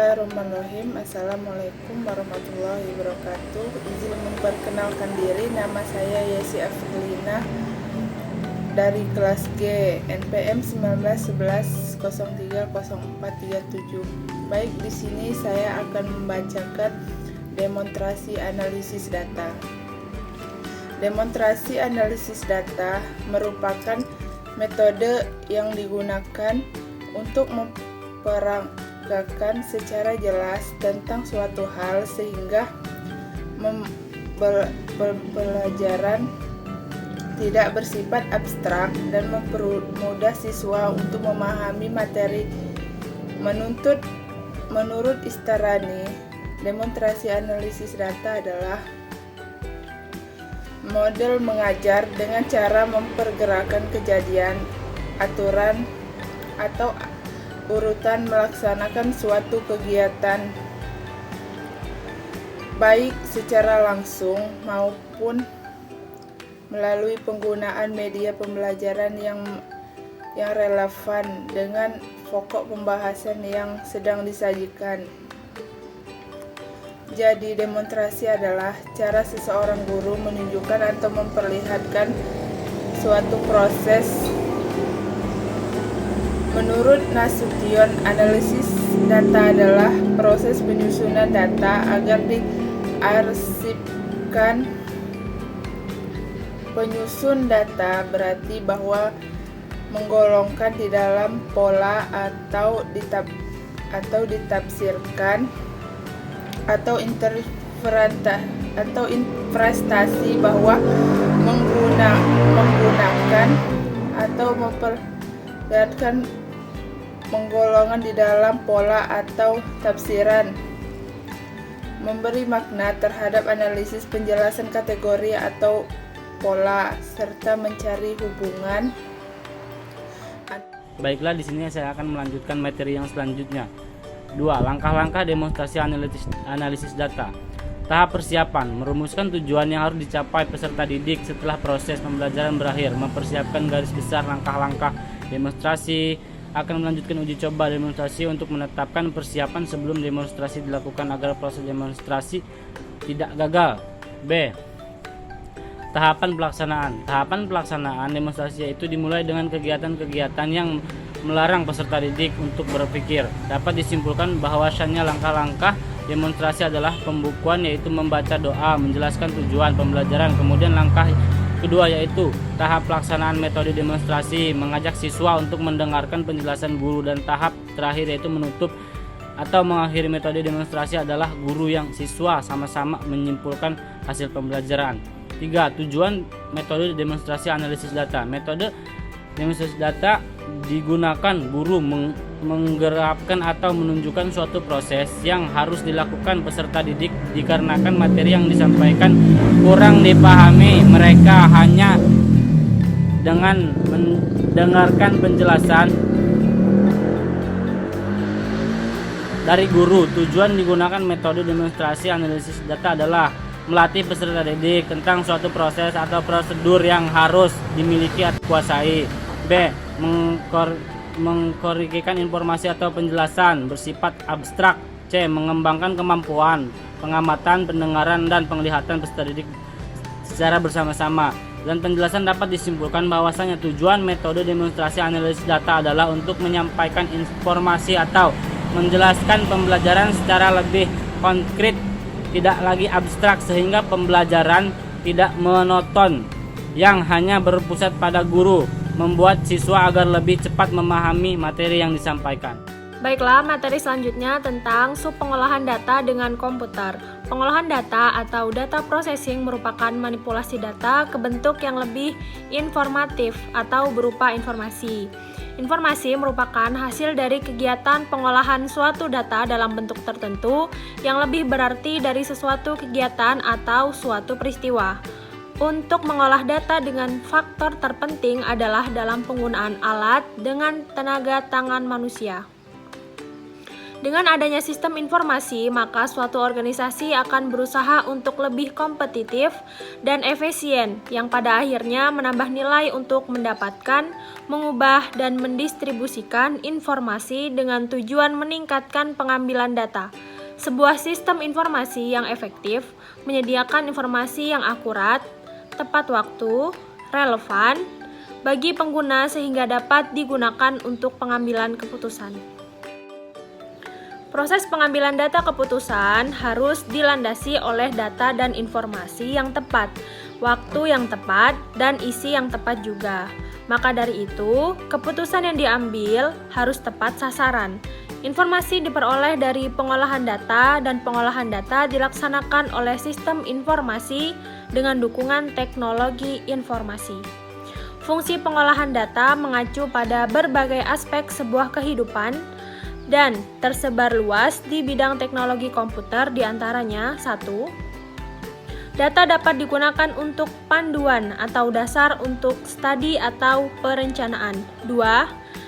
Bismillahirrahmanirrahim. Assalamualaikum warahmatullahi wabarakatuh. Izin memperkenalkan diri, nama saya Yesi Afrilina dari kelas G, NPM 1911030437. Baik, di sini saya akan membacakan demonstrasi analisis data. Demonstrasi analisis data merupakan metode yang digunakan untuk memperagakan secara jelas tentang suatu hal sehingga pembelajaran tidak bersifat abstrak dan mempermudah siswa untuk memahami materi. Menurut Istarani, demonstrasi analisis data adalah model mengajar dengan cara mempergerakkan kejadian, aturan, atau urutan melaksanakan suatu kegiatan, baik secara langsung maupun melalui penggunaan media pembelajaran yang relevan dengan pokok pembahasan yang sedang disajikan. Jadi, demonstrasi adalah cara seseorang guru menunjukkan atau memperlihatkan suatu proses. Menurut Nasution, analisis data adalah proses penyusunan data agar diarsipkan. Penyusun data berarti bahwa menggolongkan di dalam pola atau ditafsirkan atau investasi bahwa menggunakan atau memperlihatkan menggolongan di dalam pola atau tafsiran, memberi makna terhadap analisis penjelasan kategori atau pola, serta mencari hubungan. Baiklah, di sini saya akan melanjutkan materi yang selanjutnya. 2. Langkah-langkah demonstrasi analisis data. Tahap persiapan, merumuskan tujuan yang harus dicapai peserta didik setelah proses pembelajaran berakhir, mempersiapkan garis besar langkah-langkah demonstrasi, akan melanjutkan uji coba demonstrasi untuk menetapkan persiapan sebelum demonstrasi dilakukan agar proses demonstrasi tidak gagal. B. Tahapan pelaksanaan. Tahapan pelaksanaan demonstrasi yaitu dimulai dengan kegiatan-kegiatan yang melarang peserta didik untuk berpikir. Dapat disimpulkan bahwasannya langkah-langkah demonstrasi adalah pembukuan, yaitu membaca doa, menjelaskan tujuan pembelajaran. Kemudian langkah kedua yaitu tahap pelaksanaan metode demonstrasi, mengajak siswa untuk mendengarkan penjelasan guru. Dan tahap terakhir yaitu menutup atau mengakhiri metode demonstrasi adalah guru yang siswa sama-sama menyimpulkan hasil pembelajaran. 3. Tujuan metode demonstrasi analisis data. Metode demonstrasi data digunakan guru menggerakkan atau menunjukkan suatu proses yang harus dilakukan peserta didik dikarenakan materi yang disampaikan kurang dipahami. Mereka hanya dengan mendengarkan penjelasan dari guru. Tujuan digunakan metode demonstrasi analisis data adalah melatih peserta didik tentang suatu proses atau prosedur yang harus dimiliki atau kuasai. B. Mengkoreksikan informasi atau penjelasan bersifat abstrak. C. Mengembangkan kemampuan pengamatan, pendengaran, dan penglihatan peserta didik secara bersama-sama. Dan penjelasan dapat disimpulkan bahwasanya tujuan metode demonstrasi analisis data adalah untuk menyampaikan informasi atau menjelaskan pembelajaran secara lebih konkret, tidak lagi abstrak, sehingga pembelajaran tidak monoton yang hanya berpusat pada guru, membuat siswa agar lebih cepat memahami materi yang disampaikan. Baiklah, materi selanjutnya tentang subpengolahan data dengan komputer. Pengolahan data atau data processing merupakan manipulasi data ke bentuk yang lebih informatif atau berupa informasi. Informasi merupakan hasil dari kegiatan pengolahan suatu data dalam bentuk tertentu yang lebih berarti dari sesuatu kegiatan atau suatu peristiwa. Untuk mengolah data dengan faktor terpenting adalah dalam penggunaan alat dengan tenaga tangan manusia. Dengan adanya sistem informasi, maka suatu organisasi akan berusaha untuk lebih kompetitif dan efisien, yang pada akhirnya menambah nilai untuk mendapatkan, mengubah, dan mendistribusikan informasi dengan tujuan meningkatkan pengambilan data. Sebuah sistem informasi yang efektif menyediakan informasi yang akurat, tepat waktu, relevan bagi pengguna sehingga dapat digunakan untuk pengambilan keputusan. Proses pengambilan data keputusan harus dilandasi oleh data dan informasi yang tepat, waktu yang tepat, dan isi yang tepat juga. Maka dari itu, keputusan yang diambil harus tepat sasaran. Informasi diperoleh dari pengolahan data, dan pengolahan data dilaksanakan oleh sistem informasi dengan dukungan teknologi informasi. Fungsi pengolahan data mengacu pada berbagai aspek sebuah kehidupan dan tersebar luas di bidang teknologi komputer, diantaranya 1. Data dapat digunakan untuk panduan atau dasar untuk studi atau perencanaan. 2.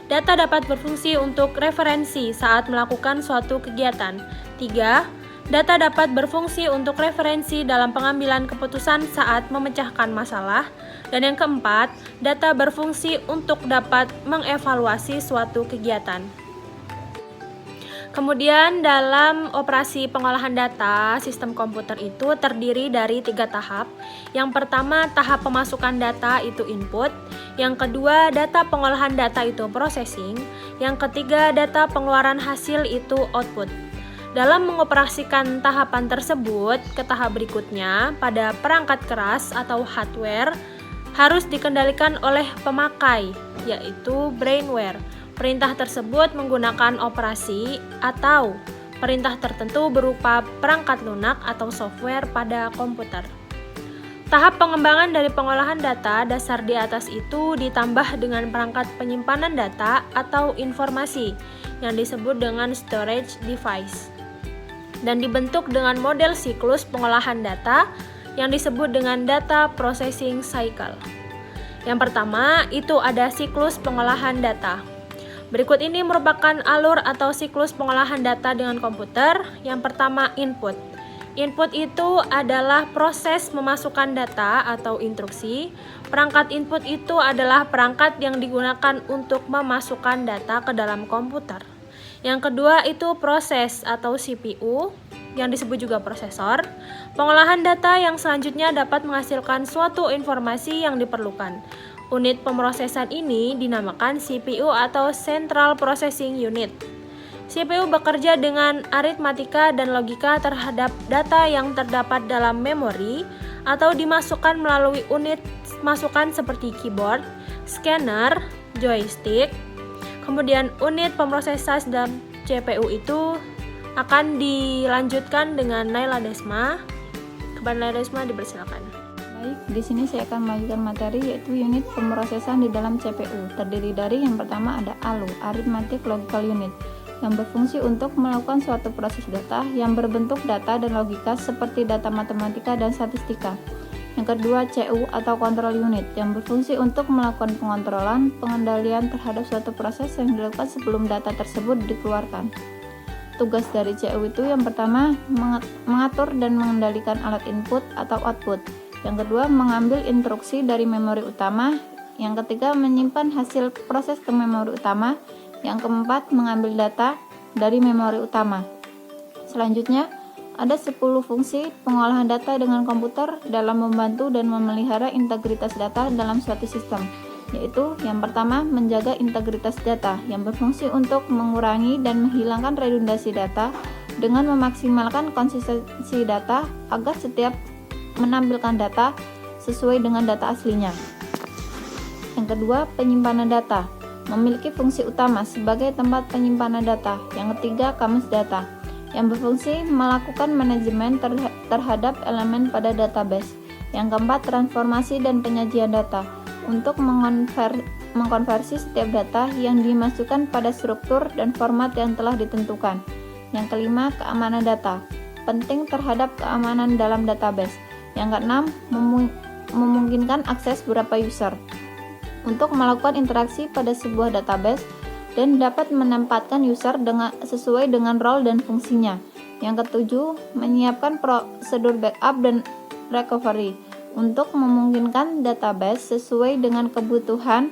Data dapat berfungsi untuk referensi saat melakukan suatu kegiatan. 3. Data dapat berfungsi untuk referensi dalam pengambilan keputusan saat memecahkan masalah. Dan yang keempat, data berfungsi untuk dapat mengevaluasi suatu kegiatan. Kemudian dalam operasi pengolahan data, sistem komputer itu terdiri dari 3 tahap. Yang pertama, tahap pemasukan data itu input. Yang kedua, data pengolahan data itu processing. Yang ketiga, data pengeluaran hasil itu output. Dalam mengoperasikan tahapan tersebut ke tahap berikutnya, pada perangkat keras atau hardware harus dikendalikan oleh pemakai, yaitu brainware. Perintah tersebut menggunakan operasi atau perintah tertentu berupa perangkat lunak atau software pada komputer. Tahap pengembangan dari pengolahan data dasar di atas itu ditambah dengan perangkat penyimpanan data atau informasi yang disebut dengan storage device dan dibentuk dengan model siklus pengolahan data yang disebut dengan data processing cycle. Yang pertama itu ada siklus pengolahan data. Berikut ini merupakan alur atau siklus pengolahan data dengan komputer. Yang pertama, input. Input itu adalah proses memasukkan data atau instruksi. Perangkat input itu adalah perangkat yang digunakan untuk memasukkan data ke dalam komputer. Yang kedua itu proses atau CPU, yang disebut juga prosesor. Pengolahan data yang selanjutnya dapat menghasilkan suatu informasi yang diperlukan. Unit pemrosesan ini dinamakan CPU atau Central Processing Unit. CPU bekerja dengan aritmatika dan logika terhadap data yang terdapat dalam memori atau dimasukkan melalui unit masukan seperti keyboard, scanner, joystick. Kemudian unit pemrosesan dalam CPU itu akan dilanjutkan dengan Naila Desma. Kepada Naila Desma dipersilakan. Baik, di sini saya akan membagikan materi yaitu unit pemrosesan di dalam CPU. Terdiri dari yang pertama ada ALU, Arithmetic Logical Unit, yang berfungsi untuk melakukan suatu proses data yang berbentuk data dan logika seperti data matematika dan statistika. Yang kedua CU atau Control Unit, yang berfungsi untuk melakukan pengontrolan, pengendalian terhadap suatu proses yang dilakukan sebelum data tersebut dikeluarkan. Tugas dari CU itu yang pertama mengatur dan mengendalikan alat input atau output. Yang kedua, mengambil instruksi dari memori utama. Yang ketiga, menyimpan hasil proses ke memori utama. Yang keempat, mengambil data dari memori utama. Selanjutnya, ada 10 fungsi pengolahan data dengan komputer dalam membantu dan memelihara integritas data dalam suatu sistem. Yaitu, yang pertama, menjaga integritas data yang berfungsi untuk mengurangi dan menghilangkan redundasi data dengan memaksimalkan konsistensi data agar setiap menampilkan data sesuai dengan data aslinya. Yang kedua, penyimpanan data memiliki fungsi utama sebagai tempat penyimpanan data. Yang ketiga, kamus data yang berfungsi melakukan manajemen terhadap elemen pada database. Yang keempat, transformasi dan penyajian data untuk mengkonversi setiap data yang dimasukkan pada struktur dan format yang telah ditentukan. Yang kelima, keamanan data penting terhadap keamanan dalam database. Yang keenam, memungkinkan akses beberapa user untuk melakukan interaksi pada sebuah database. dan dapat menempatkan user sesuai dengan role dan fungsinya. Yang ketujuh, menyiapkan prosedur backup dan recovery untuk memungkinkan database sesuai dengan kebutuhan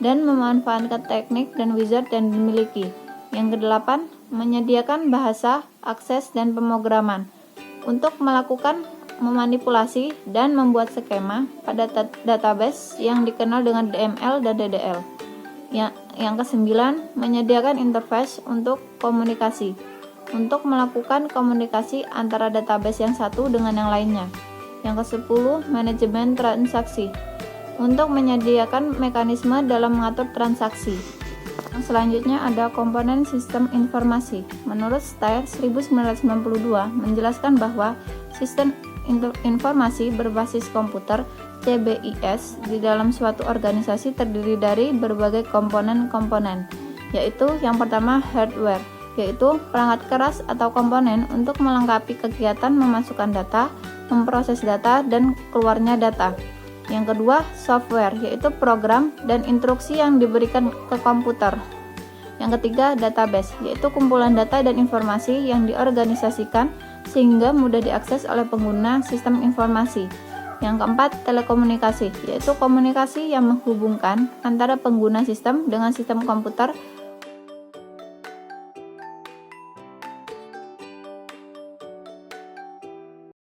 dan memanfaatkan teknik dan wizard yang dimiliki. Yang kedelapan, menyediakan bahasa, akses, dan pemrograman untuk melakukan memanipulasi dan membuat skema pada database yang dikenal dengan DML dan DDL. Yang kesembilan, menyediakan interface untuk komunikasi untuk melakukan komunikasi antara database yang satu dengan yang lainnya. Yang ke-10, manajemen transaksi untuk menyediakan mekanisme dalam mengatur transaksi. Yang selanjutnya ada komponen sistem informasi. Menurut Steyer 1992 menjelaskan bahwa sistem informasi berbasis komputer CBIS di dalam suatu organisasi terdiri dari berbagai komponen-komponen, yaitu yang pertama hardware, yaitu perangkat keras atau komponen untuk melengkapi kegiatan memasukkan data, memproses data, dan keluarnya data. Yang kedua, software, yaitu program dan instruksi yang diberikan ke komputer. Yang ketiga, database, yaitu kumpulan data dan informasi yang diorganisasikan sehingga mudah diakses oleh pengguna sistem informasi. Yang keempat, telekomunikasi, yaitu komunikasi yang menghubungkan antara pengguna sistem dengan sistem komputer